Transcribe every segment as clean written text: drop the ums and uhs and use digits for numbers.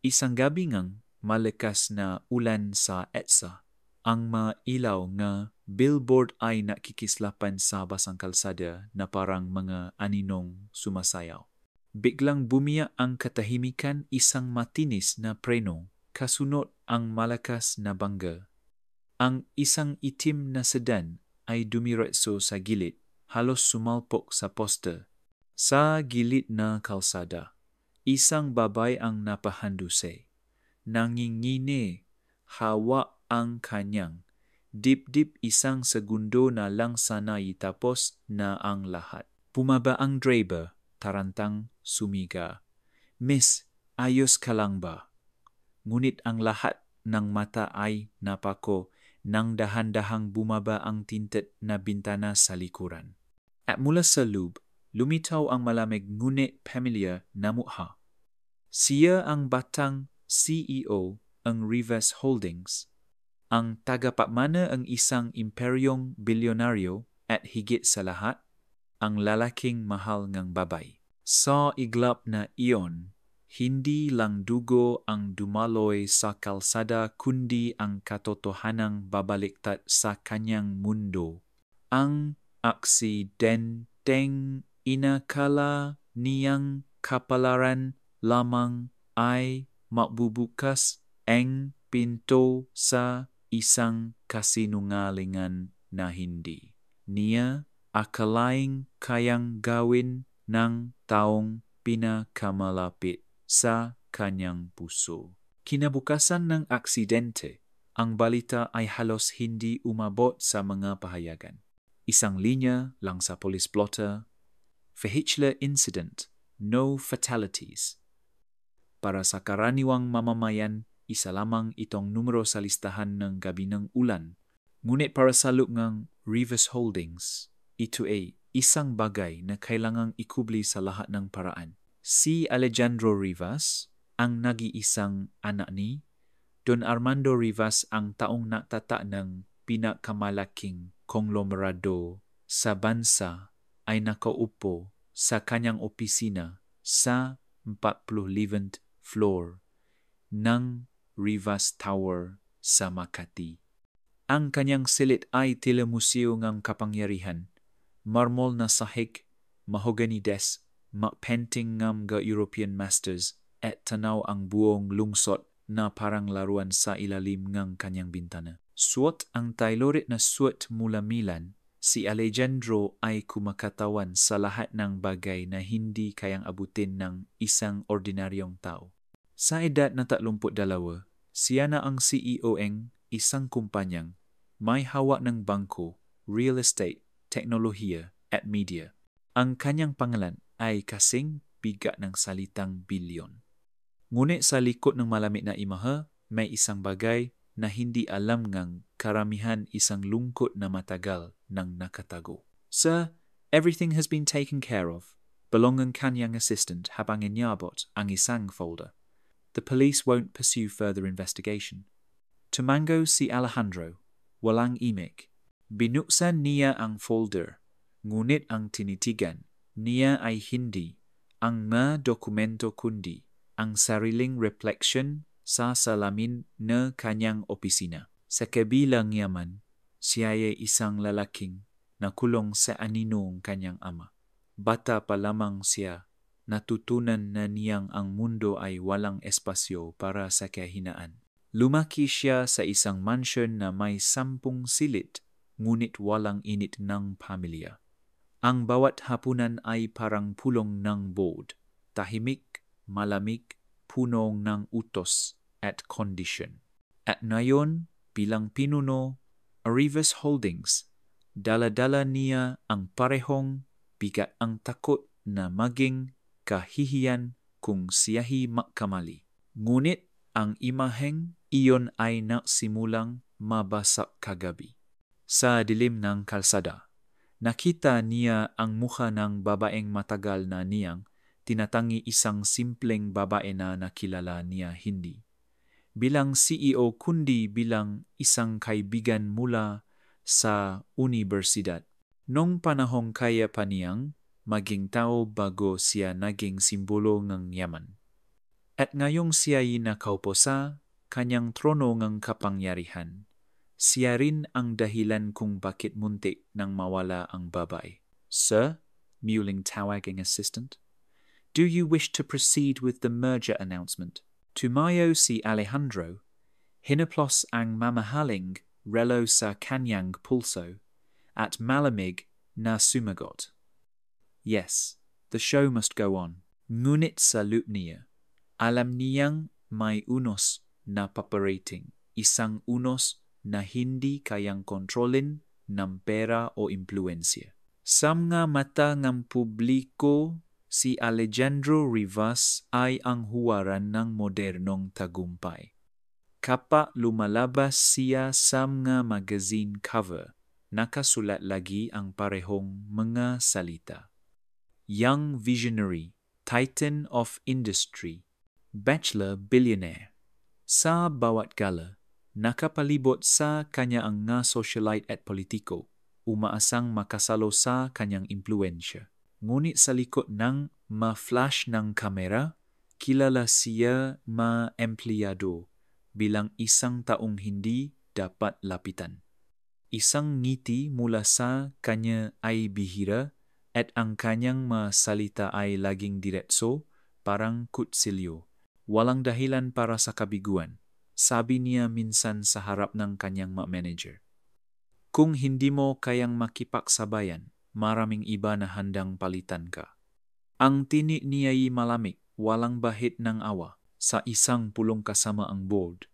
Isang gabi ngang malakas na ulan sa EDSA. Ang mailaw nga billboard ay nakikislapan sa basang kalsada na parang mga aninong sumasayaw. Biglang bumiya ang katahimikan, isang matinis na preno, kasunod ang malakas na bangga. Ang isang itim na sedan ay dumiretso sa gilid, halos sumalpok sa poste. Sa gilid na kalsada, isang babay ang napahandusay. Nangingine, hawa ang kanyang. Dip-dip, isang segundo na lang sana itapos na ang lahat. Bumaba ang driver, tarantang sumiga. Miss, ayos ka lang ba? Ngunit ang lahat ng mata ay napako nang dahan-dahang bumaba ang tinted na bintana sa likuran. At mula sa loob, lumitaw ang malamig ngunit pamilyar na mukha. Siya ang batang CEO ng Rivas Holdings, ang tagapamana ng isang imperyong bilyonaryo at higit sa lahat, ang lalaking mahal ng babay. Sa iglap na iyon, hindi lang dugo ang dumaloy sa kalsada kundi ang katotohanang babaliktad sa kanyang mundo. Ang aksidenteng inakala niyang kapalaran lamang ay magbubukas ang pinto sa isang kasinungalingan na hindi niya akalaing kayang gawin ng taong pinakamalapit sa kanyang puso. Kinabukasan ng aksidente, ang balita ay halos hindi umabot sa mga pahayagan. Isang linya lang sa police blotter, vehicular incident, no fatalities. Para sa karaniwang mamamayan, isa lamang itong numero sa listahan ng gabi ng ulan. Ngunit para sa ng Rivas Holdings, ito ay isang bagay na kailangang ikubli sa lahat ng paraan. Si Alejandro Rivas, ang nag-iisang anak ni Don Armando Rivas, ang taong natata ng pinakamalaking konglomerado sa bansa, ay nakaupo sa kanyang opisina sa 45th floor ng Rivas Tower sa Makati. Ang kanyang silid ay tila museo ng kapangyarihan. Marmol na sahig, mahogany desk, painting ng European masters at tanaw ang buong lungsod na parang laruan sa ilalim ng kanyang bintana. Suot ang tailorit na suot mula Milan, si Alejandro ay kumakatawan sa lahat ng bagay na hindi kayang abutin ng isang ordinaryong tao. Sa edad na 32, siya na ang CEO ng isang kumpanyang may hawak ng bangko, real estate, teknolohiya at media. Ang kanyang pangalan ay kasing bigat ng salitang bilyon. Ngunit sa likod ng malamig na imahe, may isang bagay na hindi alam ng karamihan, isang lungkot na matagal nang nakatago. Sir, everything has been taken care of. Belong ang kanyang assistant habang inyabot ang isang folder. The police won't pursue further investigation. Tumango si Alejandro, walang imik. Binuksan niya ang folder, ngunit ang tinitigan niya ay hindi ang mga dokumento kundi ang sariling reflection sa salamin na kanyang opisina. Sa kabilang yaman, siya ay isang lalaking nakulong sa aninong kanyang ama. Bata pa lamang siya, natutunan na niyang ang mundo ay walang espasyo para sa kahinaan. Lumaki siya sa isang mansion na may 10 silid, ngunit walang init ng pamilya. Ang bawat hapunan ay parang pulong ng board, tahimik, malamig, puno ng utos at kondisyon. At ngayon, bilang pinuno, Rivas Holdings, dala-dala niya ang parehong bigat, ang takot na maging kahihiyan kung siyahi magkamali. Ngunit ang imaheng iyon ay nagsimulang mabasak kagabi. Sa dilim ng kalsada, nakita niya ang mukha ng babaeng matagal na niyang tinatangi, isang simpleng babae na nakilala niya hindi bilang CEO kundi bilang isang kaibigan mula sa universidad. Nung panahong kaya pa niyang maging tao bago siya naging simbolo ng yaman. At ngayong siya'y nakaupo sa kanyang trono ng kapangyarihan, siya rin ang dahilan kung bakit muntik nang mawala ang babae. Sir, muling tawag ang assistant, do you wish to proceed with the merger announcement? Tumayo si Alejandro, hinaplos ang mamahaling relo sa kanyang pulso, at malamig na sumagot. Yes, the show must go on. Ngunit sa loop niya, alam niyang may unos na paparating, isang unos na hindi kayang kontrolin ng pera o impluensya. Sa mga mata ng publiko, si Alejandro Rivas ay ang huwaran ng modernong tagumpay. Kapag lumalabas siya sa mga magazine cover, nakasulat lagi ang parehong mga salita. Young visionary, titan of industry, bachelor billionaire. Sa bawat gala, nakapalibot sa kanya ang nga socialite at politiko, umaasang makasalo sa kanyang impluensya. Ngunit sa likod ng ma-flash ng kamera, kilala siya ma-empleyado bilang isang taong hindi dapat lapitan. Isang ngiti mula sa kanya ay bihira at ang kanyang masalita ay laging diretso, parang kutsilyo. Walang dahilan para sa kabiguan, sabi niya minsan sa harap ng kanyang manager. Kung hindi mo kayang makipagsabayan, maraming iba na handang palitan ka. Ang tinik niya'y malamig, walang bahid ng awa. Sa isang pulong kasama ang board,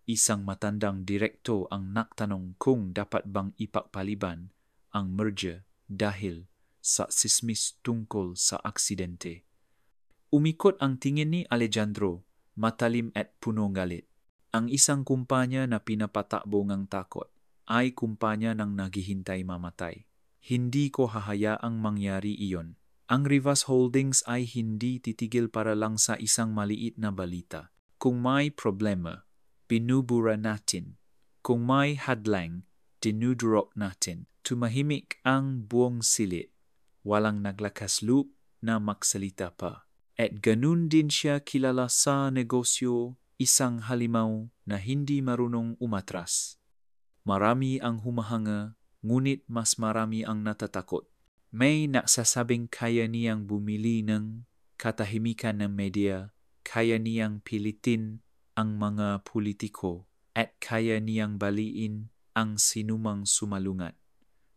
isang matandang direkto ang nagtanong kung dapat bang ipagpaliban ang merger dahil sa sismis tungkol sa aksidente. Umikot ang tingin ni Alejandro, matalim at puno galit. Ang isang kumpanya na pinapatakbo ng takot ay kumpanya ng naghihintay mamatay. Hindi ko hahayaang mangyari iyon. Ang Rivas Holdings ay hindi titigil para lang sa isang maliit na balita. Kung may problema, binubura natin. Kung may hadlang, dinudurok natin. Tumahimik ang buong silid. Walang naglakas loob na magsalita pa. At ganun din siya kilala sa negosyo, isang halimaw na hindi marunong umatras. Marami ang humahanga, ngunit mas marami ang natatakot. May nagsasabing kaya niyang bumili ng katahimikan ng media, kaya niyang pilitin ang mga politiko, at kaya niyang baliin ang sinumang sumalungat.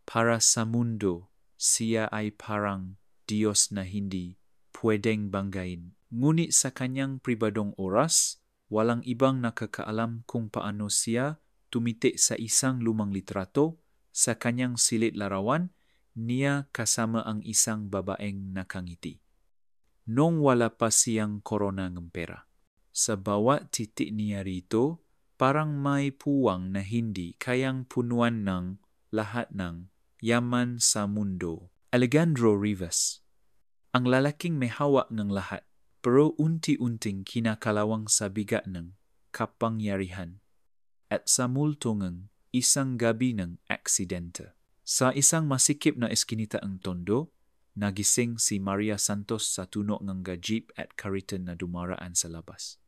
Para sa mundo, siya ay parang Diyos na hindi pwedeng banggain. Ngunit sa kanyang pribadong oras, walang ibang nakakaalam kung paano siya tumiti sa isang lumang litrato. Sa kanyang silid larawan, niya kasama ang isang babaeng nakangiti. Nung wala pa siyang korona ng pera. Sa bawat titik niya rito, parang may puwang na hindi kayang punuan ng lahat ng yaman sa mundo. Alejandro Rivas, ang lalaking may hawak ng lahat, pero unti-unting kinakalawang sa bigat ng kapangyarihan at sa multo ng isang gabi ng aksidente. Sa isang masikip na eskinita ang tondo, nagising si Maria Santos sa tunog ng jeep at kariton na dumaraan sa labas.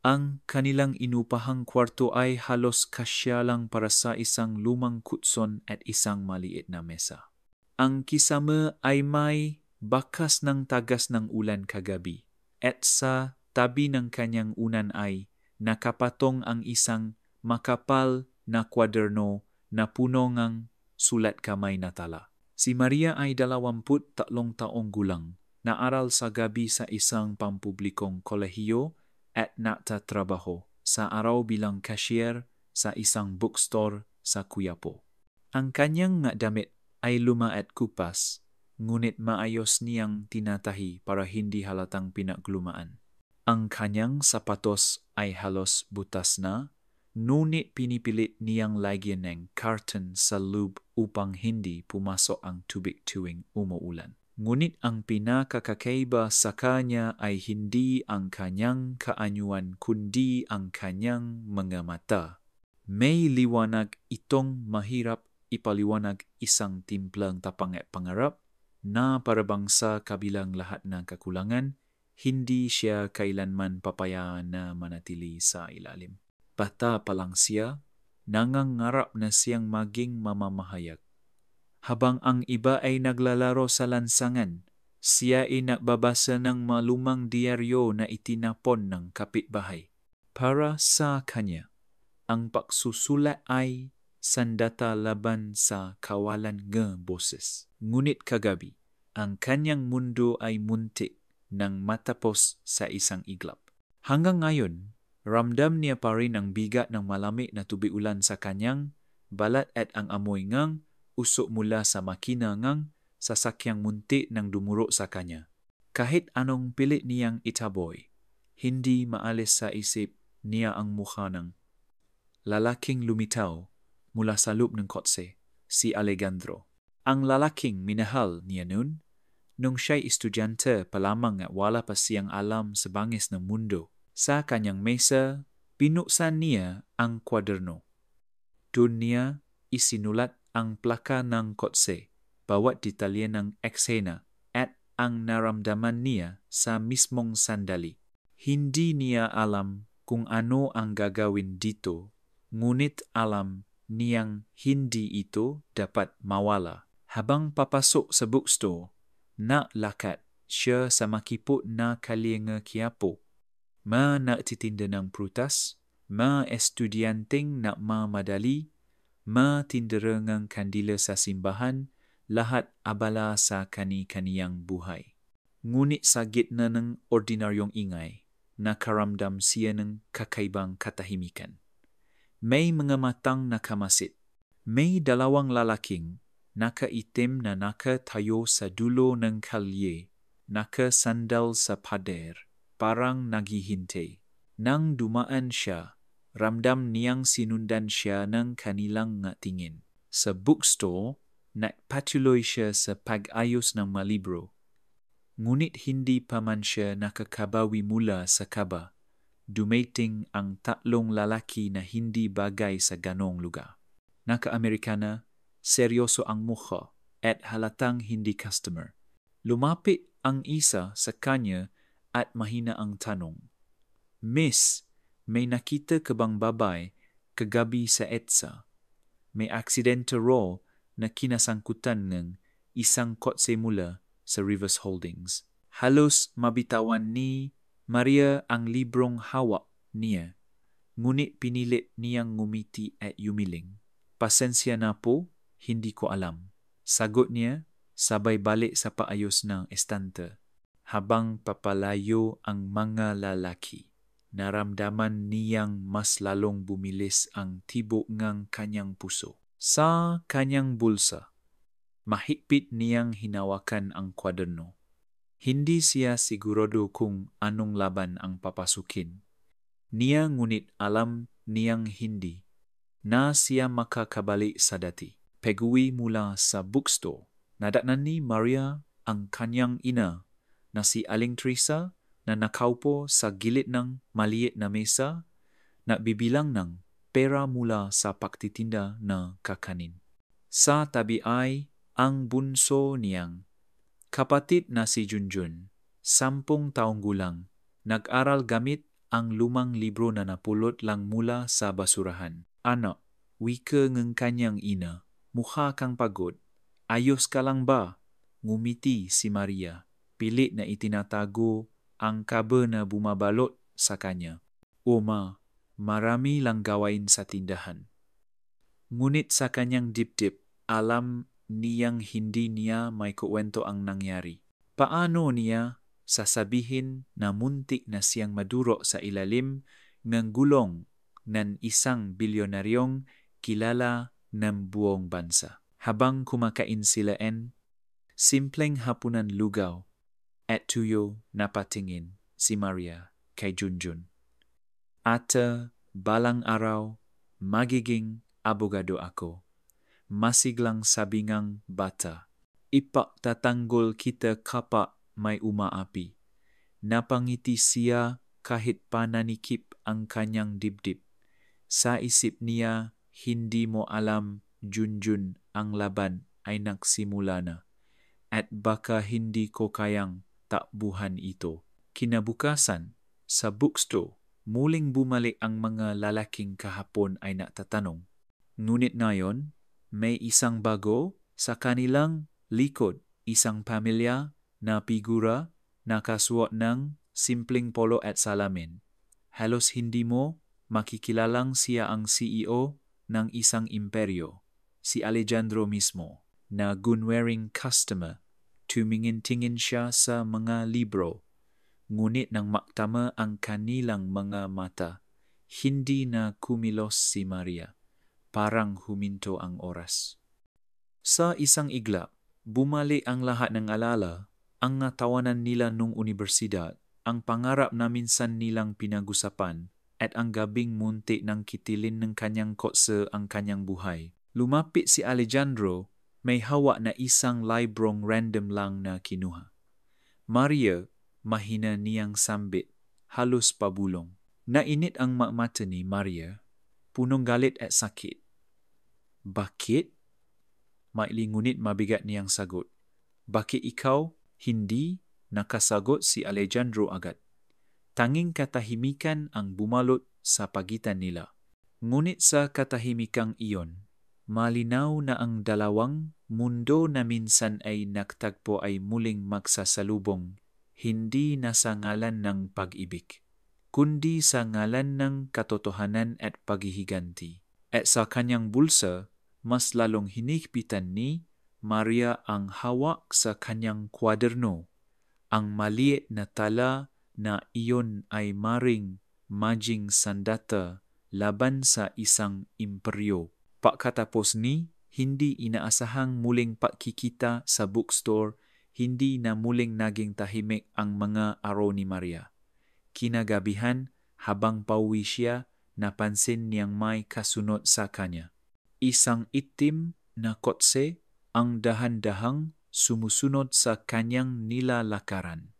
Ang kanilang inupahang kwarto ay halos kasya lang para sa isang lumang kutson at isang maliit na mesa. Ang kisama ay may bakas ng tagas ng ulan kagabi at sa tabi ng kanyang unan ay nakapatong ang isang makapal na kwaderno na puno ng sulat kamay na tala. Si Maria ay 23 taong gulang, naaral sa gabi sa isang pampublikong kolehiyo at nagtatrabaho sa araw bilang cashier sa isang bookstore sa Quiapo. Ang kanyang damit ay luma at kupas, ngunit maayos niyang tinatahi para hindi halatang pinaglumaan. Ang kanyang sapatos ay halos butas na, ngunit pinipilit niyang lagyan ng carton sa loob upang hindi pumasok ang tubig tuwing umuulan. Ngunit ang pinakakakaiba sa kanya ay hindi ang kanyang kaanyuan kundi ang kanyang mga mata. May liwanag itong mahirap ipaliwanag, isang timplang tapang at pangarap na parabang sa kabilang lahat ng kakulangan, hindi siya kailanman papayaan na manatili sa ilalim. Bata pa lang siya, nangangarap na siyang maging mamamahayag. Habang ang iba ay naglalaro sa lansangan, siya ay nagbabasa ng malumang diaryo na itinapon ng kapitbahay. Para sa kanya, ang pagsusulat ay sandata laban sa kawalan ng boses. Ngunit kagabi, ang kanyang mundo ay muntik nang matapos sa isang iglap. Hanggang ngayon, ramdam niya pa rin ang bigat ng malamig na tubig ulan sa kanyang balat at ang amoy ngang usok mula sa makina ngang sasakyang muntik nang dumuro sa kanya. Kahit anong pilit niyang itaboy, hindi maalis sa isip niya ang mukha ng lalaking lumitaw mula sa loob ng kotse, si Alejandro. Ang lalaking minahal niya noon, nung siya'y estudyante pa lamang at wala pa siyang alam sa bangis ng mundo. Sa kanyang mesa, binuksan niya ang kwaderno. Doon niya isinulat ang plaka ng kotse, bawat detalye ng eksena at ang naramdaman niya sa mismong sandali. Hindi niya alam kung ano ang gagawin dito, ngunit alam niyang hindi ito dapat mawala. Habang papasok sa bookstore, naglakad siya sa makipot na kalinga Quiapo. Nagtitinda ng prutas, estudyanteng na mamadali, tindarangang kandila sa simbahan, lahat abala sa kani-kaniyang buhay. Ngunit sa gitna ng ordinaryong ingay, nakaramdam siya ng kakaibang katahimikan. May mga matang nakamasid. May dalawang lalaking nakaitim na nakatayo sa dulo ng kalye, nakasandal sa pader, parang naghihintay. Nang dumaan siya, ramdam niyang sinundan siya ng kanilang tingin. Sa bookstore, nagpatuloy siya sa pag-ayos ng mga libro. Ngunit hindi pa man siya nakakabawi mula sa kaba. Dumating ang tatlong lalaki na hindi bagay sa ganong lugar. Naka-Amerikana, seryoso ang mukha at halatang hindi customer. Lumapit ang isa sa kanya at mahina ang tanong, "Miss, may nakita ka bang babae kagabi sa EDSA? May aksidente raw na kinasangkutan ng isang kotse mula sa Rivers Holdings." Halos mabitawan ni Maria ang librong hawak niya, ngunit pinilit niyang ngumiti at yumiling. "Pasensya na po, hindi ko alam," sagot niya, sabay balik sa paayos ng estante. Habang papalayo ang mga lalaki, naramdaman niyang mas lalong bumilis ang tibok ng kanyang puso. Sa kanyang bulsa, mahigpit niyang hinawakan ang kwaderno. Hindi siya sigurado kung anong laban ang papasukin niya, ngunit alam niyang hindi na siya makakabalik sa dati. Pag-uwi mula sa bookstore, nadatnan ni Maria ang kanyang ina na si Aling Teresa na nakaupo sa gilid ng maliit na mesa, nagbibilang ng pera mula sa pagtitinda na kakanin. Sa tabi ay ang bunso niyang kapatid na si Junjun, 10 taong gulang, nag-aral gamit ang lumang libro na napulot lang mula sa basurahan. "Anak," wika ng kanyang ina, "mukha kang pagod. Ayos ka lang ba?" Ngumiti si Maria, pilit na itinatago ang kaba na bumabalot sa kanya. "O ma, marami lang gawain sa tindahan." Ngunit sa kanyang dibdib, alam niyang hindi niya may kuwento ang nangyari. Paano niya sasabihin na muntik na siyang maduro sa ilalim ng gulong ng isang bilyonaryong kilala ng buong bansa? Habang kumakain sila simpleng hapunan lugaw at tuyo, napatingin si Maria kay Junjun. "Ate, balang araw, magiging abogado ako," masiglang sabi ngang bata. "Ipagtatanggol kita kapag may umaapi." Napangiti siya kahit pananikip ang kanyang dibdib. Sa isip niya, hindi mo alam, Junjun, ang laban ay nagsimula na at baka hindi ko kayang takbuhan ito. Kinabukasan, sa bookstore, muling bumalik ang mga lalaking kahapon ay natatanong. Ngunit ngayon, may isang bago sa kanilang likod, isang pamilya na figura nakasuot ng simpleng polo at salamin. Halos hindi mo makikilalang siya ang CEO ng isang imperyo, si Alejandro mismo, na gunwearing customer. Tumingin-tingin siya sa mga libro, ngunit nang maktama ang kanilang mga mata, hindi na kumilos si Maria. Parang huminto ang oras. Sa isang iglap, bumalik ang lahat ng alala, ang natawanan nila nung universidad, ang pangarap na minsan nilang pinag-usapan, at ang gabing munti ng kitilin ng kanyang kotse ang kanyang buhay. Lumapit si Alejandro, may hawak na isang librong random lang na kinuha. Maria, mahina niyang sambit, halos pabulong. Nainit ang mata ni Maria, punong galit at sakit. Bakit? Maikli ngunit mabigat niyang sagot. Bakit ikaw? Hindi nakasagot si Alejandro agad. Tanging katahimikan ang bumalot sa pagitan nila. Ngunit sa katahimikang iyon, malinaw na ang dalawang mundo na minsan ay nagtagpo ay muling magsasalubong, hindi na sa ngalan ng pag-ibig, kundi sa ngalan ng katotohanan at paghihiganti. At sa kanyang bulsa, mas lalong hinihigpitan ni Maria ang hawak sa kanyang kwaderno, ang maliit na tala na iyon ay maring maging sandata laban sa isang imperyo. Pagkatapos ni, hindi inaasahang muling pagkikita sa bookstore, hindi na muling naging tahimik ang mga araw ni Maria. Kinagabihan, habang pauwi siya, napansin niyang may kasunod sa kanya. Isang itim na kotse ang dahan-dahang sumusunod sa kanyang nilalakaran.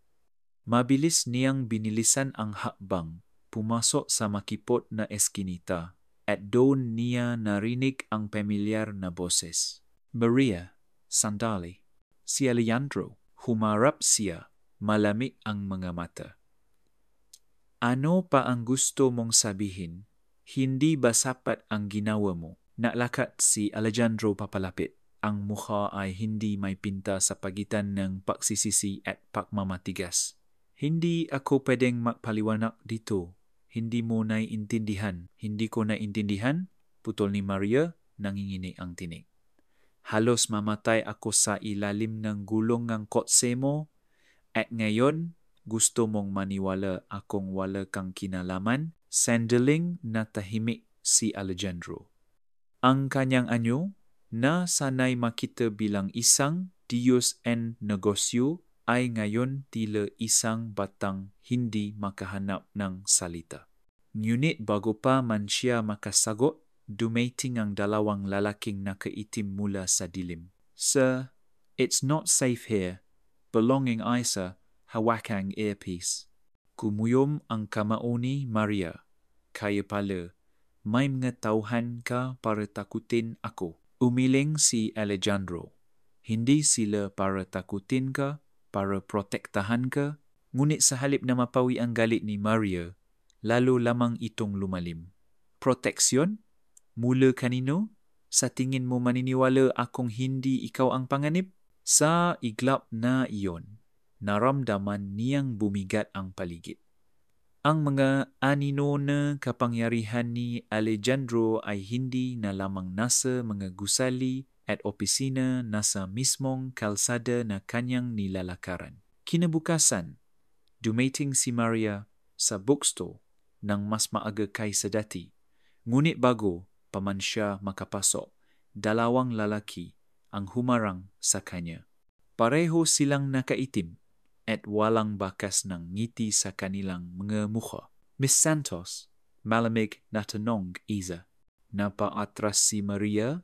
Mabilis niyang binilisan ang hakbang, pumasok sa makipot na eskinita, at doon niya narinig ang pamilyar na boses. Maria, sandali. Si Alejandro, humarap siya, malamig ang mga mata. Ano pa ang gusto mong sabihin? Hindi ba sapat ang ginawa mo? Naklakat si Alejandro papalapit. Ang mukha ay hindi may pinta sa pagitan ng pagsisisi at pagmamatigas. Hindi ako pwedeng magpaliwanag dito. Hindi mo naiintindihan. Hindi ko naiintindihan? Putol ni Maria, nanginginig ang tinig. Halos mamatay ako sa ilalim ng gulong ng kotse mo, at ngayon gusto mong maniwala akong wala kang kinalaman? Sandaling natahimik si Alejandro. Ang kanyang anyo, na sanay makita bilang isang Diyos en negosyo, ay ngayon tila isang batang hindi makahanap ng salita. Ngunit bago pa man siya makasagot, dumating ang dalawang lalaking nakaitim mula sa dilim. Sir, it's not safe here. Belonging Isa, hawakang earpiece. Kumuyom ang kamao ni Maria. Kaya pala, may mga tauhan ka para takutin ako. Umiling si Alejandro. Hindi sila para takutin ka, para protektahan ka, ngunit sa halip na mapawi ang galit ni Maria, lalo lamang itong lumalim. Proteksyon? Mula kanino? Sa tingin mo maniniwala akong hindi ikaw ang panganib? Sa iglap na iyon, naramdaman niyang bumigat ang paligid. Ang mga anino na kapangyarihan ni Alejandro ay hindi na lamang nasa mga gusali at opisina, nasa mismong kalsada na kanyang nilalakaran. Kinabukasan, dumating si Maria sa bookstore ng mas maaga kaysa dati. Ngunit bago pa man siya makapasok, dalawang lalaki ang humarang sa kanya. Pareho silang nakaitim at walang bakas ng ngiti sa kanilang mga mukha. Miss Santos, malamig na tanong Isa. Napaatras si Maria,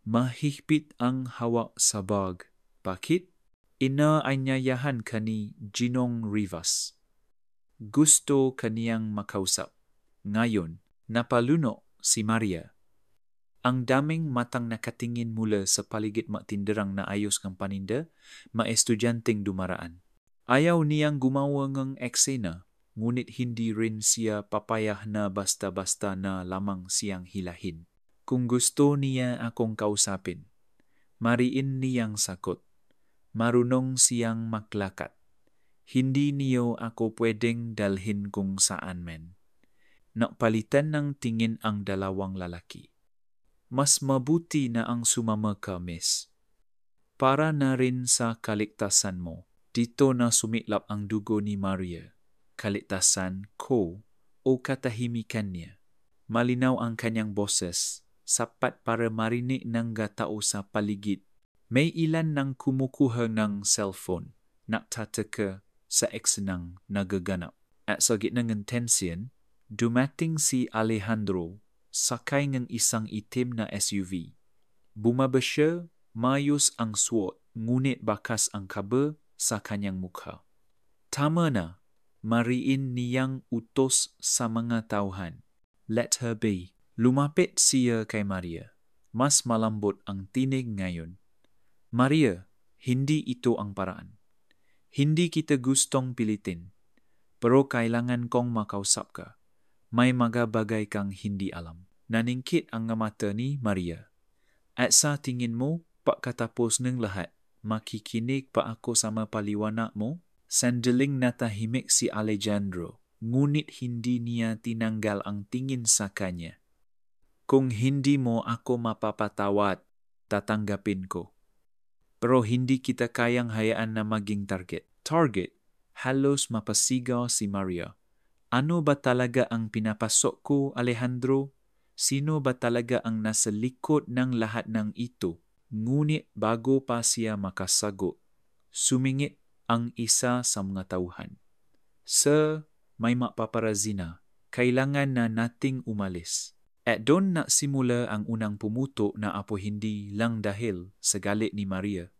mahigpit ang hawak sa bag. Bakit? Inaanyayahan ka ni Ginong Rivas. Gusto kaniyang makausap. Ngayon, napaluno si Maria. Ang daming matang nakatingin mula sa paligid matinderang na ayos kang paninda, maestudyanteng dumaraan. Ayaw niyang gumawa ng eksena, ngunit hindi rin siya papayah na basta-basta na lamang siyang hilahin. Kung gusto niya akong kausapin, mariin niyang sakot. Marunong siyang maklakat. Hindi niyo ako pwedeng dalhin kung saan men. Nakpalitan ng tingin ang dalawang lalaki. Mas mabuti na ang sumama ka, miss. Para na rin sa kaligtasan mo. Dito na sumiklap ang dugo ni Maria. Kaligtasan ko o katahimikan niya. Malinaw ang kanyang boses, sapat para marinig ng tao sa paligid. May ilan nang kumukuha ng cellphone, nagtataka sa eksenang nagaganap. At sa gitna ng tensyon, dumating si Alejandro sakay ng isang itim na SUV. Bumaba siya, mayos ang suot, ngunit bakas ang kaba sa kanyang mukha. Tama na, mariin niyang utos sa mga tauhan. Let her be. Lumapit siya kay Maria. Mas malambot ang tinig ngayon. Maria, hindi ito ang paraan. Hindi kita gustong pilitin. Pero kailangan kong makausap ka. May mga bagay kang hindi alam. Naningkit ang mata ni Maria. At sa tingin mo, pagkatapos ng lahat, makikinig pa ako sama paliwanag mo? Sandaling natahimik si Alejandro, ngunit hindi niya tinanggal ang tingin sa kanya. Kung hindi mo ako mapapatawad, tatanggapin ko. Pero hindi kita kayang hayaan na maging target. Target? Halos mapasigaw si Maria. Ano ba talaga ang pinapasok ko, Alejandro? Sino ba talaga ang nasa likod ng lahat ng ito? Ngunit bago pa siya makasagot, sumingit ang isa sa mga tauhan. Sir, may mapaparazina. Kailangan na nating umalis. At doon na simula ang unang pumuto na apo, hindi lang dahil sa galit ni Maria,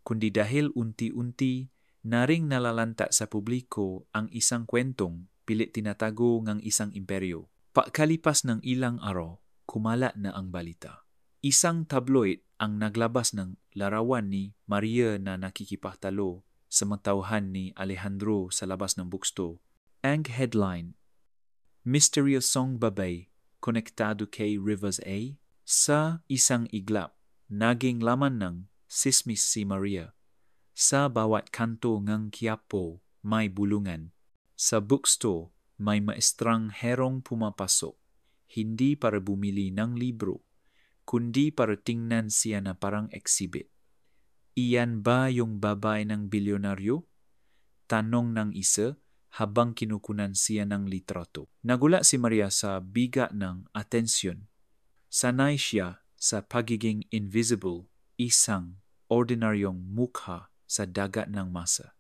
kundi dahil unti-unti naring nalalanta sa publiko ang isang kwentong pilit tinatago ng isang imperyo. Pagkalipas ng ilang araw, kumalat na ang balita. Isang tabloid ang naglabas ng larawan ni Maria na nakikipahtalo sa mga tauhan ni Alejandro sa labas ng bookstore. Ang headline, Misteryosong Babay konektado kay Rivers A. Sa isang iglap, naging laman ng sismis si Maria. Sa bawat kanto ng Quiapo may bulungan. Sa bookstore, may maestrang herong pumapasok. Hindi para bumili ng libro, kundi para tingnan siya na parang exhibit. Iyan ba yung babae ng bilyonaryo? Tanong ng isa habang kinukunan siya ng litrato. Nagulat si Maria sa bigat ng atensyon. Sanay siya sa pagiging invisible, isang ordinaryong mukha sa dagat ng masa.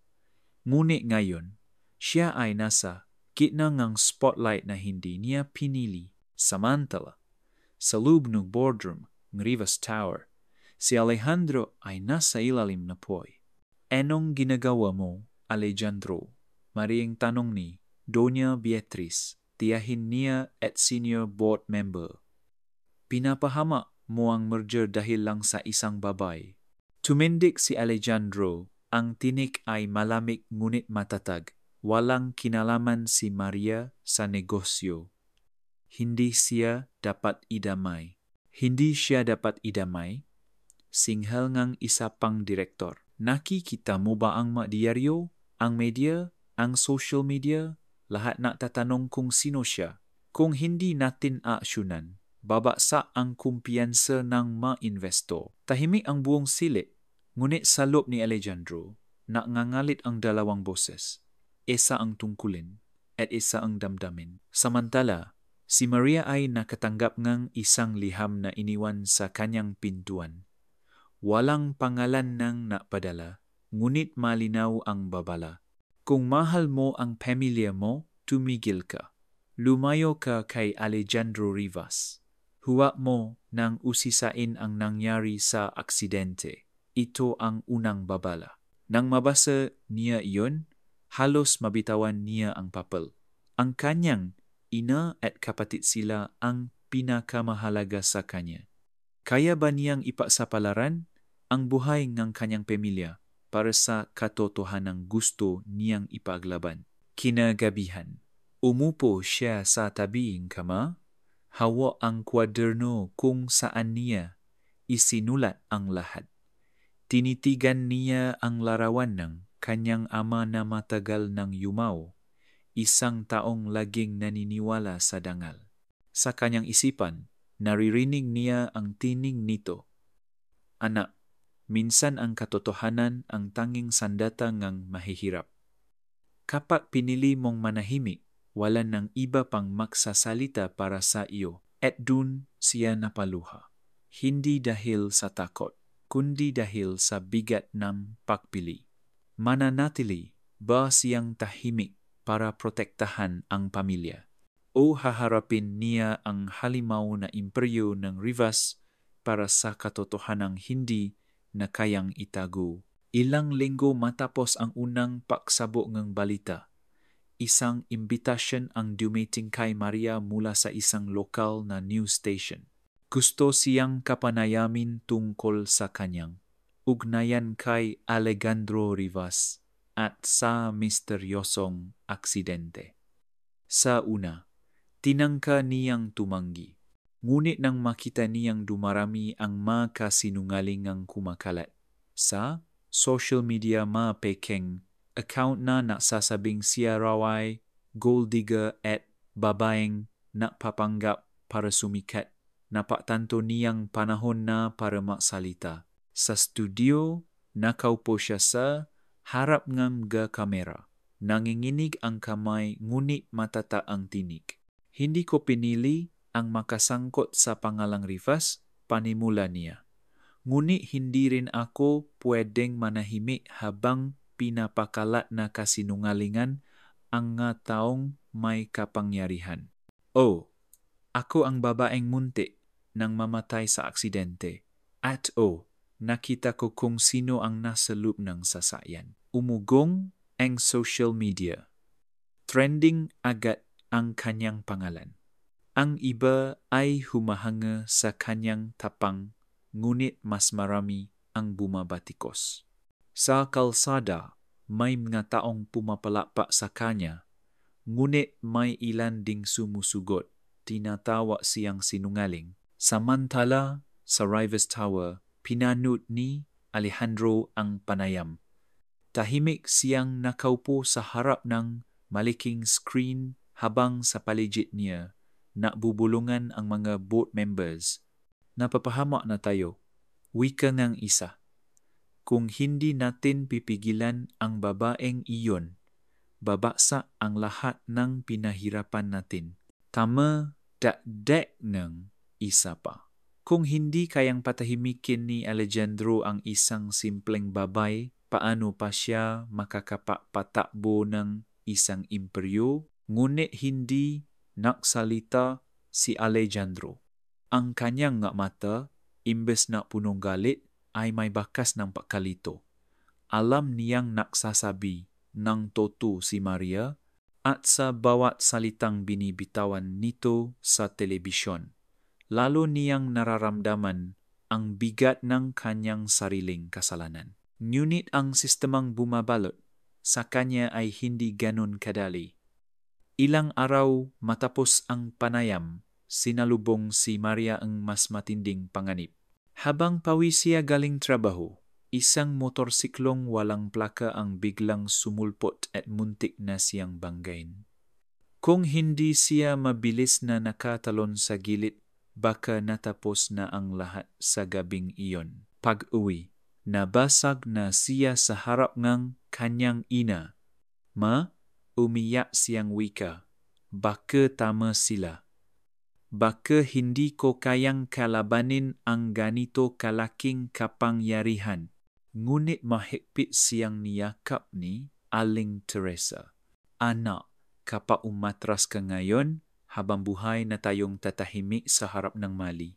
Ngunit ngayon, siya ay nasa gitna ng spotlight na hindi niya pinili. Samantala, sa loob ng boardroom ng Rivas Tower, si Alejandro ay nasa ilalim na poy. Anong ginagawa mo, Alejandro? Maring tanong ni Doña Beatriz, tiyahin niya at senior board member. Pinapahama mo ang merger dahil lang sa isang babae. Tumindig si Alejandro, ang tinik ay malamig ngunit matatag. Walang kinalaman si Maria sa negosyo. Hindi siya dapat idamay. Hindi siya dapat idamay? Singhal ngang isa pang direktor. Nakikita mo ba ang diaryo, ang media, ang social media? Lahat nagtatanong kung sino siya. Kung hindi natin aaksyonan, babaksak ang kumpiyansa ng mga investor. Tahimik ang buong silik. Ngunit sa loob ni Alejandro, nangangalit ang dalawang boses. Isa ang tungkulin at isa ang damdamin. Samantala, si Maria ay nakatanggap ng isang liham na iniwan sa kanyang pintuan. Walang pangalan ng napadala, ngunit malinaw ang babala. Kung mahal mo ang pamilya mo, tumigil ka. Lumayo ka kay Alejandro Rivas. Huwag mo nang usisain ang nangyari sa aksidente. Ito ang unang babala. Nang mabasa niya iyon, halos mabitawan niya ang papel. Ang kanyang ina at kapatid sila ang pinakamahalaga sa kanya. Kaya ba niyang ipasapalaran ang buhay ng kanyang pamilya para sa katotohanang gusto niyang ipaglaban. Kinagabihan, umupo siya sa tabing kama, hawak ang kwaderno kung saan niya isinulat ang lahat. Tinitigan niya ang larawan ng kanyang ama na matagal nang yumaw, isang taong laging naniniwala sa dangal. Sa kanyang isipan, naririnig niya ang tining nito. Anak, minsan ang katotohanan ang tanging sandata ngang mahihirap. Kapag pinili mong manahimik, wala ng iba pang magsasalita para sa iyo. At dun siya napaluha. Hindi dahil sa takot, kundi dahil sa bigat ng pagpili. Mananatili ba siyang tahimik para protektahan ang pamilya? O haharapin niya ang halimaw na imperyo ng Rivas para sa katotohanang hindi na kayang itago? Ilang linggo matapos ang unang pagsabog ng balita, isang imbitasyon ang dumating kay Maria mula sa isang lokal na news station. Gusto siyang kapanayamin tungkol sa kanyang ugnayan kay Alejandro Rivas at sa misteryosong aksidente. Sa una, tinangka niyang tumanggi. Ngunit nang makita niyang dumarami ang mga kasinungalingang kumakalat sa social media peking account na nagsasabing siya raw ay gold digger at babaeng napapanggap para sumikat, napagtanto niyang panahon na para magsalita. Sa studio, nakaupo siya sa harap ng kamera. Nanginginig ang kamay ngunit matata ang tinig. Hindi ko pinili ang makasangkot sa pangalang Rivas, panimula niya. Ngunit hindi rin ako pwedeng manahimik habang pinapakalat na kasinungalingan ang nga taong may kapangyarihan. Ako ang babaeng muntik nang mamatay sa aksidente. At nakita ko kung sino ang nasa loob ng sasakyan. Umugong ang social media. Trending agad ang kanyang pangalan. Ang iba ay humahanga sa kanyang tapang, ngunit mas marami ang bumabatikos. Sa kalsada, may mga taong pumapalakpak sa kanya, ngunit may ilan ding sumusugot, tinatawa siyang sinungaling. Samantala, sa Rivas Tower, pinanood ni Alejandro ang panayam. Tahimik siyang nakaupo sa harap ng malaking screen habang sa paligid niya, nakbubulungan ang mga board members. Napapahamak na tayo, wika ng isa. Kung hindi natin pipigilan ang babaeng iyon, babaksak ang lahat ng pinahirapan natin. Tama dakdak ng isa pa. Kung hindi kayang patahimikin ni Alejandro ang isang simpleng babay, paano pa siya makakapatakbo ng isang imperyo? Ngunit hindi naksalita si Alejandro. Ang kanyang mata, imbes na punong galit, ay may bakas ng pagkalito. Alam niyang naksasabi ng totoo si Maria at sa bawat salitang binibitawan nito sa telebisyon, lalo niyang nararamdaman ang bigat ng kanyang sariling kasalanan. Ngunit ang sistemang bumabalot sa kanya ay hindi ganon kadali. Ilang araw matapos ang panayam, sinalubong si Maria ang mas matinding panganib. Habang pawis siya galing trabaho, isang motorsiklong walang plaka ang biglang sumulpot at muntik na siyang banggain. Kung hindi siya mabilis na nakatalon sa gilid, baka natapos na ang lahat sa gabing iyon. Pag-uwi, nabasag na siya sa harap ng kanyang ina. Umiyak siyang wika. Baka tama sila. Baka hindi ko kayang kalabanin ang ganito kalaking kapangyarihan. Ngunit mahigpit siyang niyakap ni Aling Teresa. Anak, kapag umatras ka ngayon, habang buhay na tayong tatahimik sa harap ng mali.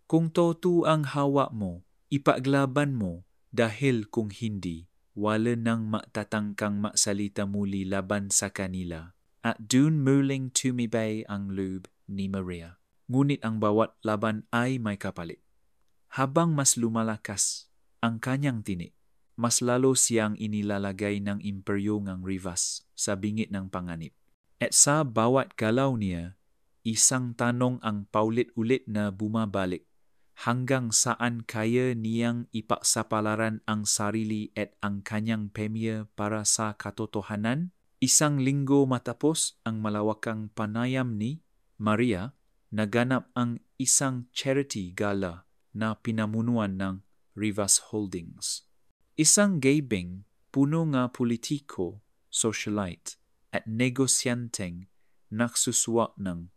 Kung totoo ang hawak mo, ipaglaban mo dahil kung hindi, wala nang matatangkang magsalita muli laban sa kanila. At dun muling tumibay ang loob ni Maria. Ngunit ang bawat laban ay may kapalit. Habang mas lumalakas ang kanyang tinik, mas lalo siyang inilalagay ng imperyo ng Rivas sa bingit ng panganib. At sa bawat galaw niya, isang tanong ang paulit-ulit na bumabalik. Hanggang saan kaya niyang ipaksapalaran ang sarili at ang kanyang pamilya para sa katotohanan? Isang linggo matapos ang malawakang panayam ni Maria, naganap ang isang charity gala na pinamunuan ng Rivas Holdings. Isang gabing puno nga politiko, socialite at negosyanteng nagsuswak ng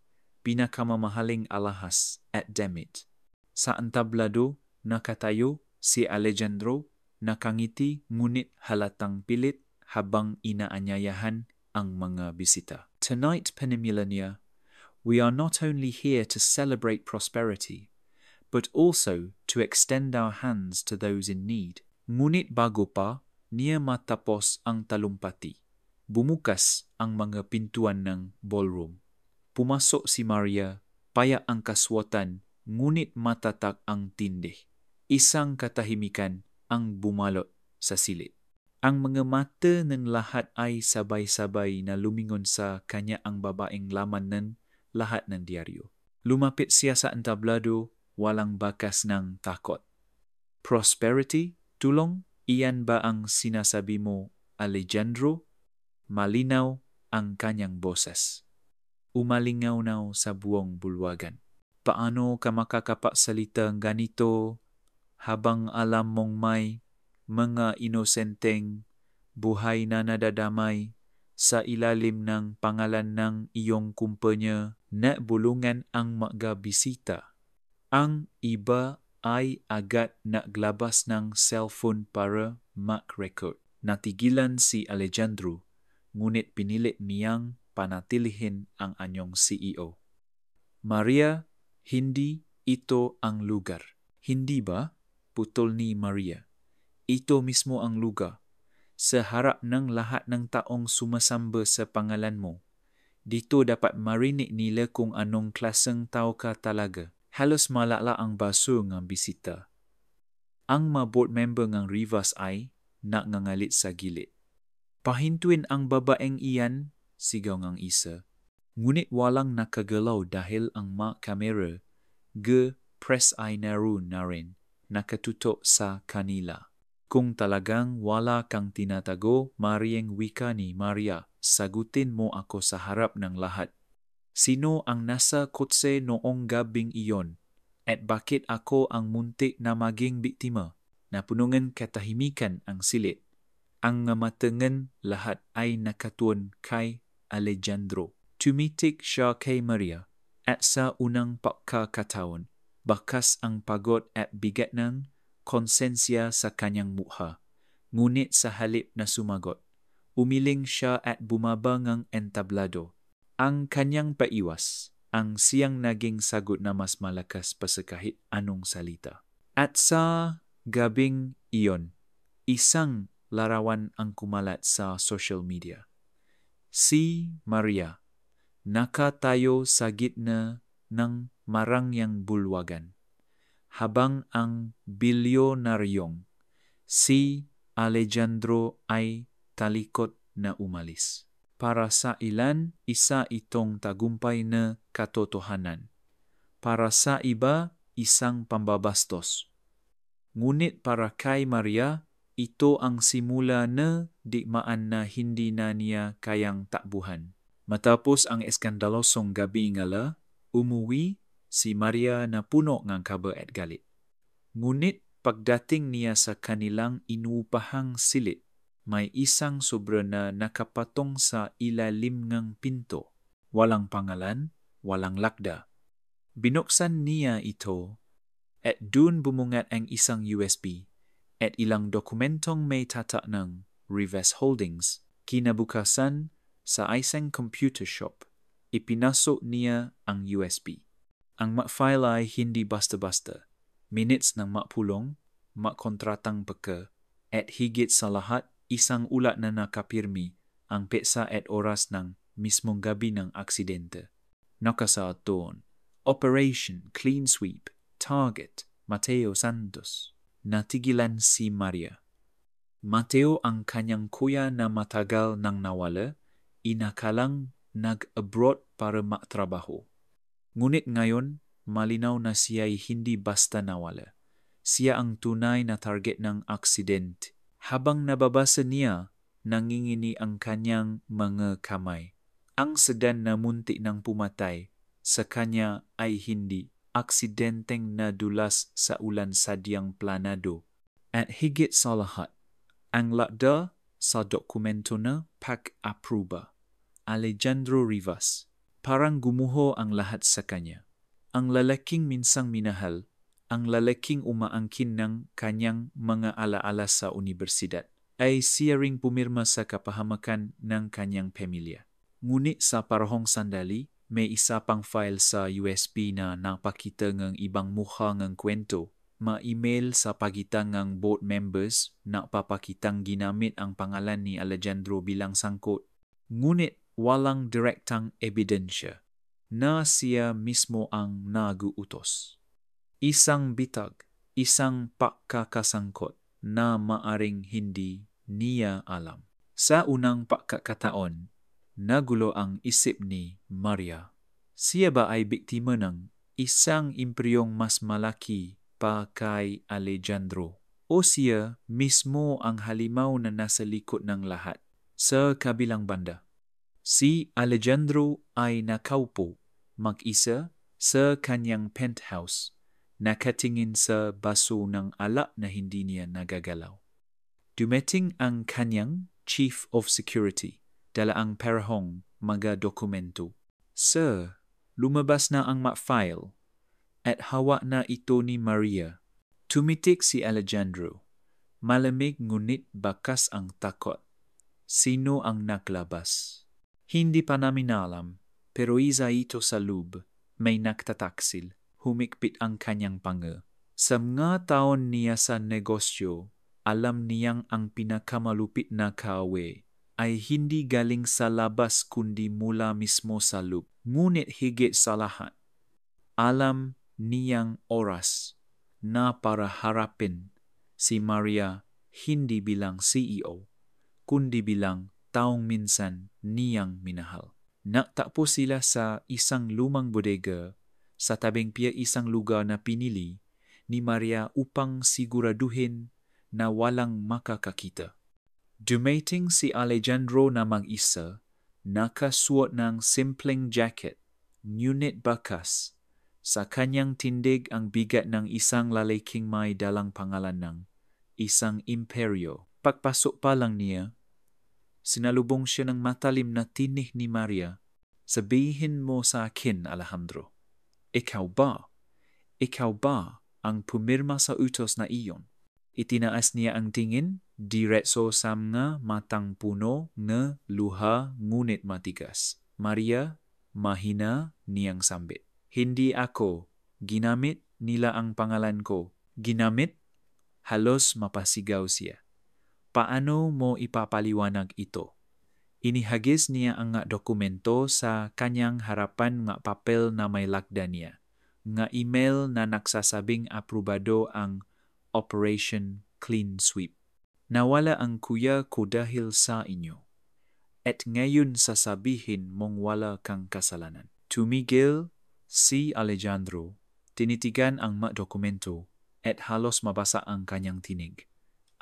pinakamamahaling alahas at damit. Sa entablado, nakatayo si Alejandro, nakangiti ngunit halatang pilit habang inaanyayahan ang mga bisita. Tonight, pinamila niya, we are not only here to celebrate prosperity, but also to extend our hands to those in need. Ngunit bago pa niya matapos ang talumpati, bumukas ang mga pintuan ng ballroom. Pumasok si Maria, payak ang kaswatan, ngunit matatak ang tindih. Isang katahimikan ang bumalot sa silid. Ang mga mata ng lahat ay sabay-sabay na lumingon sa kanya ang babaeng laman ng lahat ng diaryo. Lumapit siya sa entablado, walang bakas ng takot. Prosperity? Tulong? Iyan ba ang sinasabi mo, Alejandro? Malinaw ang kanyang boses. Umalingaw-naw sa buong bulwagan. Paano ka makakapagsalita ganito habang alam mong may mga inosenteng buhay na nadadamay sa ilalim ng pangalan ng iyong kumpanya na bulungan ang mga bisita? Ang iba ay agad naglabas ng cellphone para mag-record. Natigilan si Alejandro, ngunit pinilit niyang panatilihin ang anyong CEO. Maria, hindi ito ang lugar. Hindi ba? Putol ni Maria. Ito mismo ang lugar. Sa harap ng lahat ng taong sumasamba sa pangalan mo. Dito dapat marinig nila kung anong klaseng tao ka talaga. Halos malala ang baso ng bisita. Ang mga board member ng Rivas ay nangangalit sa gilid. Pahintuin ang babaeng iyan, sigaw ng isa. Ngunit walang nakagalaw dahil ang mga kamera press ay naroon na rin nakatutok sa kanila. Kung talagang wala kang tinatago, Marieng wika ni Maria, sagutin mo ako sa harap ng lahat. Sino ang nasa kotse noong gabing iyon? At bakit ako ang muntik na maging biktima? Napunungan katahimikan ang silid. Ang ngamatangan lahat ay nakatuon kay Alejandro. Tumitik siya kay Maria at sa unang pagkakataon, bakas ang pagod at bigat ng konsensya sa kanyang mukha. Ngunit sa halip na sumagot, umiling siya at bumaba ng entablado. Ang kanyang paiwas, ang siyang naging sagot na mas malakas pa sa kahit anong salita. At sa gabing iyon, isang larawan ang kumalat sa social media. Si Maria, nakatayo sa gitna ng marangyang bulwagan, habang ang bilyonaryong si Alejandro ay talikod na umalis. Para sa ilan, isa itong tagumpay na katotohanan. Para sa iba, isang pambabastos. Ngunit para kay Maria, ito ang simula na digmaan na hindi na niya kayang takbuhan. Matapos ang eskandalosong gabi ngala, umuwi si Maria na puno ng kaba at galit. Ngunit pagdating niya sa kanilang inupahang silid, may isang sobra na nakapatong sa ilalim ng pinto. Walang pangalan, walang lakda. Binuksan niya ito at dun bumungat ang isang USB at ilang dokumentong may tatak ng Rivas Holdings. Kinabukasan, sa isang computer shop, ipinasok niya ang USB. Ang file ay hindi basta-basta. Minutes ng makpulong, makontratang peka, at higit sa lahat, isang ulat na nakapirmi ang petsa at oras ng mismong gabi ng aksidente. Nakasaad doon, Operation Clean Sweep, Target, Mateo Santos. Natigilan si Maria. Mateo ang kanyang kuya na matagal nang nawala, inakalang nag-abroad para magtrabaho. Ngunit ngayon, malinaw na siya'y hindi basta nawala. Siya ang tunay na target ng aksidente. Habang nababasa niya, nangingini ang kanyang mga kamay. Ang sedan na muntik ng pumatay sa kanya ay hindi aksidenteng nadulas sa ulan sadyang planado. At higit sa lahat, ang lakda sa dokumento na pag-aproba. Alejandro Rivas. Parang gumuho ang lahat sa kanya. Ang lalaking minsang minahal, ang lalaking umaangkin ng kanyang mga alaala sa universidad, ay siya ring pumirma sa kapahamakan ng kanyang pamilya. Ngunit sa parahong sandali, may isa pang file sa USB na napakita ng ibang mukha ng kwento. Ma-email sa pagitan ng board members na papakitang ginamit ang pangalan ni Alejandro bilang sangkot. Ngunit walang direktang ebidensya na siya mismo ang naguutos. Isang bitag, isang pagkakasangkot na maaring hindi niya alam. Sa unang pagkakataon, nagulo ang isip ni Maria. Siya ba ay biktima ng isang impreyong mas malaki pa kay Alejandro? O siya mismo ang halimaw na nasa likod ng lahat? Sa kabilang banda, si Alejandro ay nakaupo mag-isa sa kanyang penthouse, nakatingin sa baso ng alak na hindi niya nagagalaw. Dumating ang kanyang chief of security, dala ang perahong mga dokumento. Sir, lumabas na ang file at hawak na ito ni Maria. Tumitik si Alejandro. Malamig ngunit bakas ang takot. Sino ang naglabas? Hindi pa namin alam, pero isa ito sa loob. May nagtataksil. Humikpit ang kanyang panga. Sa mga taon niya sa negosyo, alam niyang ang pinakamalupit na kaaway ay hindi galing sa labas kundi mula mismo sa loob. Ngunit higit sa lahat, alam niyang oras na para harapin si Maria hindi bilang CEO, kundi bilang taong minsan niyang minahal. Nagtakpo sila sa isang lumang bodega sa tabing pier, isang lugar na pinili ni Maria upang siguraduhin na walang makakakita. Dumating si Alejandro na mag-isa, nakasuot ng simpleng jacket, ngunit bakas. Sa kanyang tindig ang bigat ng isang lalaking may dalang pangalan ng isang imperyo. Pagpasok pa lang niya, sinalubong siya ng matalim na tinig ni Maria. Sabihin mo sa akin, Alejandro, ikaw ba? Ikaw ba ang pumirma sa utos na iyon? Itinaas niya ang tingin, diretso sa mga matang puno na luha ngunit matigas. Maria, mahina niyang sambit. Hindi ako. Ginamit nila ang pangalan ko. Ginamit? Halos mapasigaw siya. Paano mo ipapaliwanag ito? Inihagis niya ang dokumento sa kanyang harapan ng papel na may lakda niya. Nga email na nagsasabing aprobado ang Operation Clean Sweep. Nawala ang kuya ko dahil sa inyo. At ngayon sasabihin mong wala kang kasalanan. Tumigil si Alejandro, tinitigan ang mga dokumento at halos mabasa ang kanyang tinig.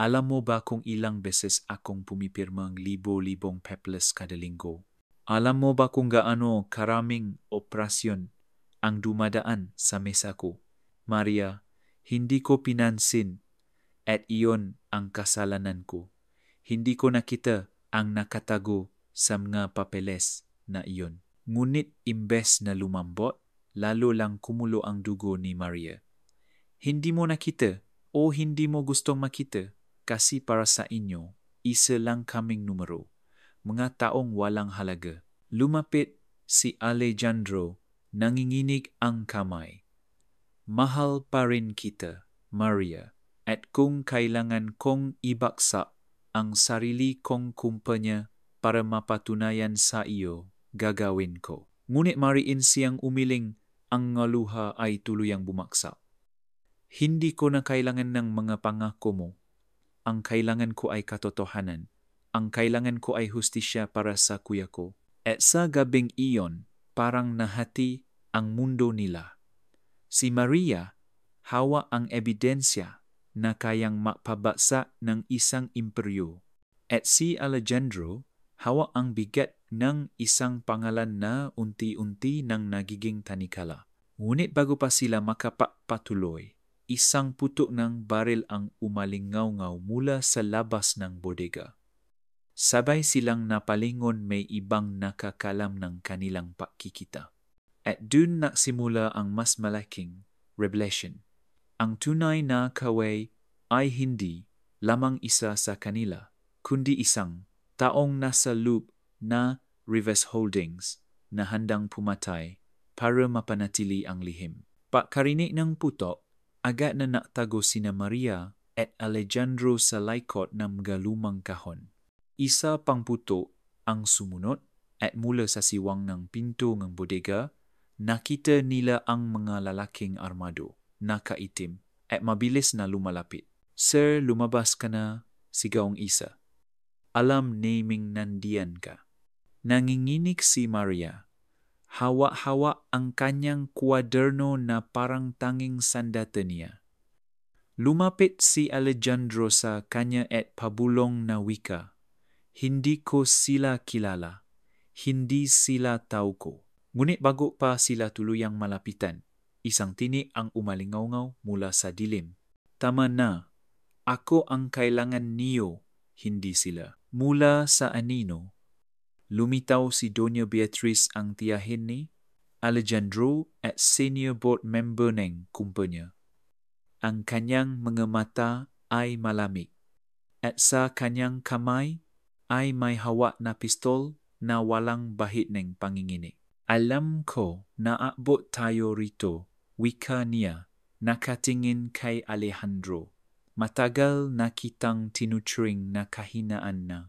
Alam mo ba kung ilang beses akong pumipirmang libo-libong papeles kada linggo? Alam mo ba kung gaano karaming operasyon ang dumadaan sa mesa ko? Maria, hindi ko pinansin at iyon ang kasalanan ko. Hindi ko nakita ang nakatago sa mga papeles na iyon. Ngunit imbes na lumambot, lalo lang kumulo ang dugo ni Maria. Hindi mo nakita o hindi mo gustong makita kasi para sa inyo, isa lang kaming numero, mga taong walang halaga. Lumapit si Alejandro, nanginginig ang kamay. Mahal pa rin kita, Maria, at kung kailangan kong ibaksak ang sarili kong kumpanya para mapatunayan sa iyo, gagawin ko. Ngunit mariin siyang umiling, ang ngaluha ay tuluyang bumaksak. Hindi ko na kailangan ng mga pangako mo. ang kailangan ko ay katotohanan. Ang kailangan ko ay hustisya para sa kuya ko. At sa gabing iyon, parang nahati ang mundo nila. Si Maria, hawa ang ebidensya na kayang mapabagsak ng isang imperyo. At si Alejandro, hawa ang bigat ng isang pangalan na unti-unti nang nagiging tanikala. Ngunit bago pa sila makapagpatuloy, isang putok ng baril ang umalingaw-ngaw mula sa labas ng bodega. Sabay silang napalingon may ibang nakakalam ng kanilang pakikita. At dun nagsimula ang mas malaking revelation. Ang tunay na kaway ay hindi lamang isa sa kanila, kundi isang taong nasa loob na Rivers Holdings na handang pumatay para mapanatili ang lihim. Pagkarinig ng putok, agad na naktago sina Maria at Alejandro sa likod ng galumang kahon. Isa pang putok ang sumunod at mula sa siwang ng pinto ng bodega, nakita nila ang mga lalaking armado, nakaitim at mabilis na lumalapit. Sir, lumabas ka na, sigaw ang isa. Alam naming nandiyan ka. Nanginginig si Maria. Hawa-hawa ang kanyang kwaderno na parang tanging sandata niya. Lumapit si Alejandro sa kanya at pabulong na wika. Hindi ko sila kilala. Hindi sila tao ko. Ngunit bago pa sila tuluyang malapitan, isang tinig ang umalingaw mula sa dilim. Tama na. Ako ang kailangan niyo, hindi sila. Mula sa anino, lumitaw si Doña Beatriz ang tiyahin ni Alejandro at senior board member ng kumpanya. Ang kanyang mga mata ay malamig at sa kanyang kamay ay may hawak na pistol na walang bahid ng panginginig. Alam ko na aabot tayo rito, wika niya, nakatingin kay Alejandro. Matagal na kitang tinuturing na kahinaan na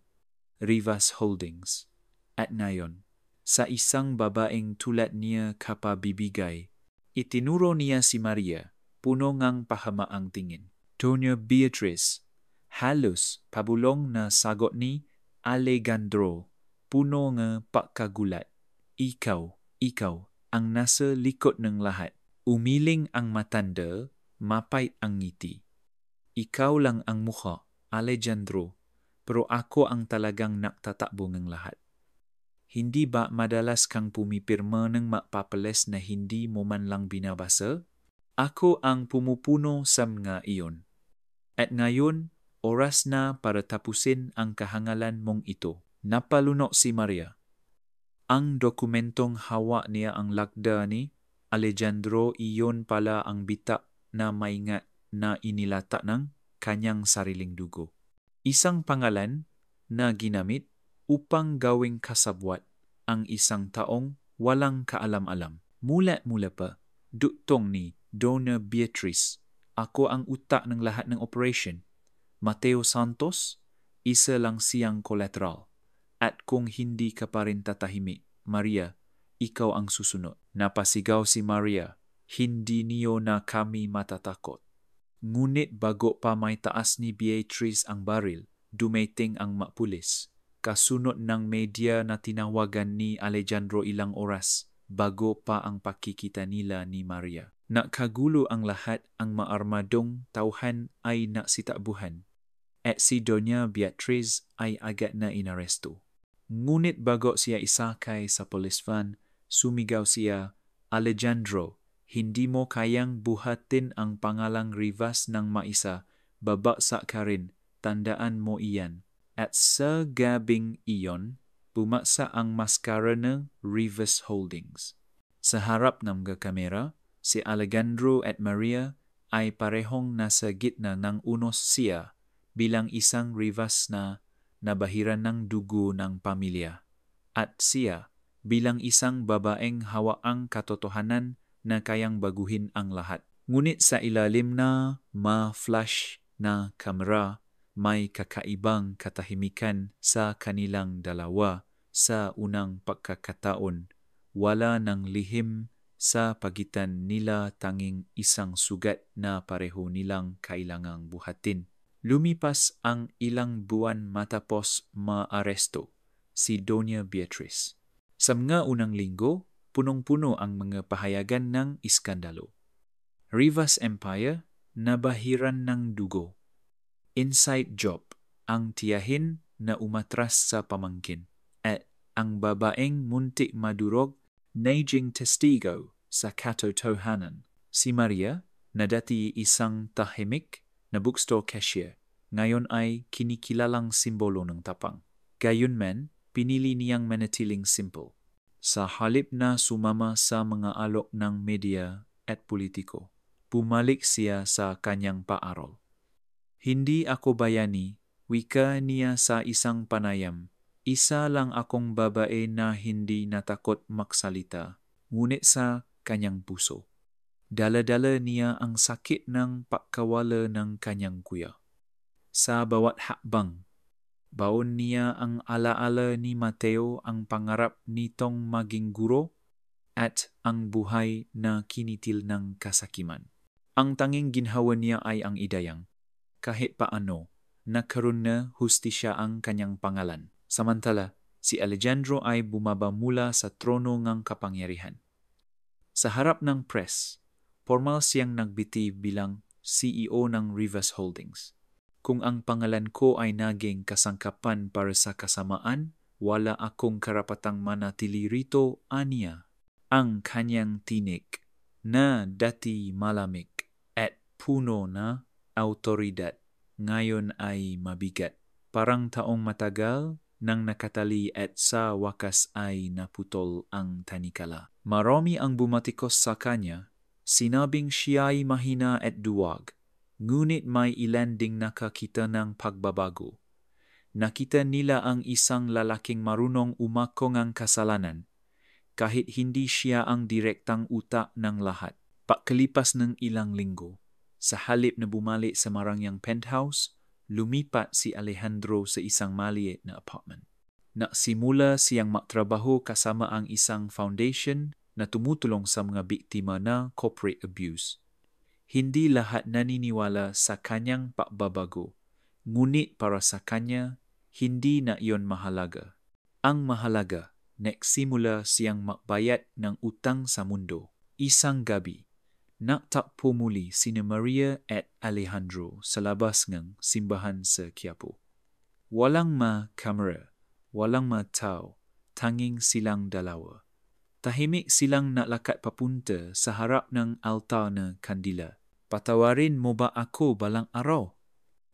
Rivers Holdings. At ngayon, sa isang babaeng tulad niya kapabibigay, itinuro niya si Maria, puno ngang pahamaang tingin. Doña Beatriz, halos pabulong na sagot ni Alejandro, puno nga pagkagulat. Ikaw, ang nasa likod ng lahat. Umiling ang matanda, mapait ang ngiti. Ikaw lang ang mukha, Alejandro, pero ako ang talagang naktatakbo ng lahat. Hindi ba madalas kang pumipirma ng mapapalis na hindi mo man lang binabasa? Ako ang pumupuno sa mga iyon. At ngayon, oras na para tapusin ang kahangalan mong ito. Napalunok si Maria. Ang dokumentong hawak niya ang lakda ni Alejandro, iyon pala ang bitak na maingat na inilatak ng kanyang sariling dugo. Isang pangalan na ginamit upang gawing kasabwat ang isang taong walang kaalam-alam. Mula-mula pa, duktong ni Doña Beatriz, ako ang utak ng lahat ng operation. Mateo Santos, isa lang siyang collateral. At kung hindi ka pa rin tatahimik, Maria, ikaw ang susunod. Napasigaw si Maria, hindi niyo na kami matatakot. Ngunit bago pa may taas ni Beatriz ang baril, dumating ang mapulis. Kasunod ng media na tinawagan ni Alejandro ilang oras bago pa ang pakikita nila ni Maria. Nakagulo ang lahat, ang maarmadong tauhan ay naksitabuhan at si Doña Beatriz ay agad na inaresto. Ngunit bago siya isakay sa police van, sumigaw siya, Alejandro, hindi mo kayang buhatin ang pangalang Rivas ng maisa, babaksak ka rin, tandaan mo iyan. At sa gabing iyon, pumaksa ang maskara ng Rivers Holdings. Sa harap ng mga kamera, si Alejandro at Maria ay parehong nasa gitna ng unos siya bilang isang Rivas na nabahiran ng dugo ng pamilya. At siya bilang isang babaeng hawaang katotohanan na kayang baguhin ang lahat. Ngunit sa ilalim na ma-flash na kamera, may kakaibang katahimikan sa kanilang dalawa. Sa unang pagkakataon, wala ng lihim sa pagitan nila, tanging isang sugat na pareho nilang kailangang buhatin. Lumipas ang ilang buwan matapos maaresto si Doña Beatriz. Sa mga unang linggo, punong-puno ang mga pahayagan ng iskandalo. Rivas Empire, nabahiran ng dugo. Inside job, ang tiyahin na umatras sa pamangkin. At ang babaeng muntik madurog, naging testigo sa katotohanan. Si Maria, na dati isang tahimik na bookstore cashier, ngayon ay kinikilalang simbolo ng tapang. Gayunman, pinili niyang manatiling simple. Sa halip na sumama sa mga alok ng media at politiko, bumalik siya sa kanyang paaral. Hindi ako bayani, wika niya sa isang panayam. Isa lang akong babae na hindi natakot magsalita, ngunit sa kanyang puso. Dala-dala niya ang sakit ng pagkawala ng kanyang kuya. Sa bawat hakbang, baon niya ang alaala ni Mateo, ang pangarap nitong maging guro at ang buhay na kinitil ng kasakiman. Ang tanging ginhawa niya ay ang idayang, kahit paano, nagkaroon na hustisya ang kanyang pangalan. Samantala, si Alejandro ay bumaba mula sa trono ng kapangyarihan. Sa harap ng press, formal siyang nagbiti bilang CEO ng Rivas Holdings. Kung ang pangalan ko ay naging kasangkapan para sa kasamaan, wala akong karapatang manatili rito, aniya. Ang kanyang tinig na dati malamig at puno na autoridad ngayon ay mabigat. Parang taong matagal nang nakatali at sa wakas ay naputol ang tanikala. Marami ang bumatikos sa kanya, sinabing siya'y mahina at duwag, ngunit may ilan ding nakakita ng pagbabago. Nakita nila ang isang lalaking marunong umakong ang kasalanan, kahit hindi siya ang direktang utak ng lahat. Pagkalipas ng ilang linggo, sa halip na bumalik sa marangyang penthouse, lumipat si Alejandro sa isang maliit na apartment. Nagsimula siyang magtrabaho kasama ang isang foundation na tumutulong sa mga biktima ng corporate abuse. Hindi lahat naniniwala sa kanyang pagbabago, ngunit para sa kanya, hindi na iyon mahalaga. Ang mahalaga, nagsimula siyang magbayad ng utang sa mundo. Isang gabi, nagtakpo muli sina Maria at Alejandro sa labas ng simbahan sa Quiapo. Walang kamera, walang tao, tanging silang dalawa. Tahimik silang naglakad papunta sa harap ng altar na kandila. Patawarin mo ba ako balang araw?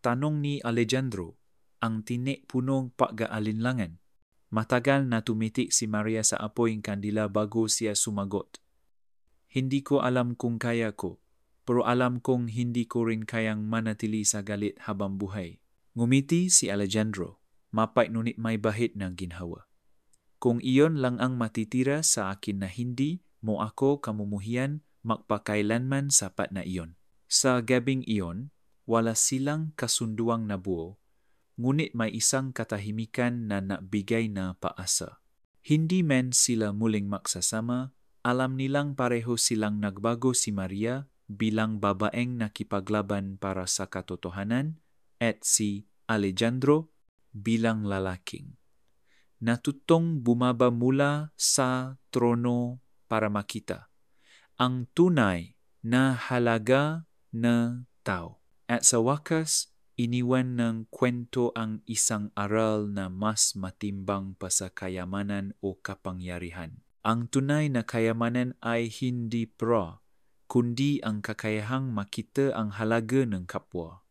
Tanong ni Alejandro, ang tinik punong pag-aalinlangan. Matagal na tumitik si Maria sa apoy ng kandila bago siya sumagot. Hindi ko alam kung kaya ko, pero alam kong hindi ko rin kayang manatili sa galit habang buhay. Ngumiti si Alejandro, mapait ngunit may bahid ng ginhawa. Kung iyon lang ang matitira sa akin na hindi mo ako kamumuhian, magpakailanman sapat na iyon. Sa gabing iyon, wala silang kasunduang nabuo, ngunit may isang katahimikan na nabigay na paasa. Hindi man sila muling magsasama, alam nilang pareho silang nagbago, si Maria bilang babaeng nakipaglaban para sa katotohanan at si Alejandro bilang lalaking natutong bumaba mula sa trono para makita ang tunay na halaga na tao. At sa wakas, iniwan ng kwento ang isang aral na mas matimbang pa sa kayamanan o kapangyarihan. Ang tunay na kayamanan ay hindi pera, kundi ang kakayahang makita ang halaga ng kapwa.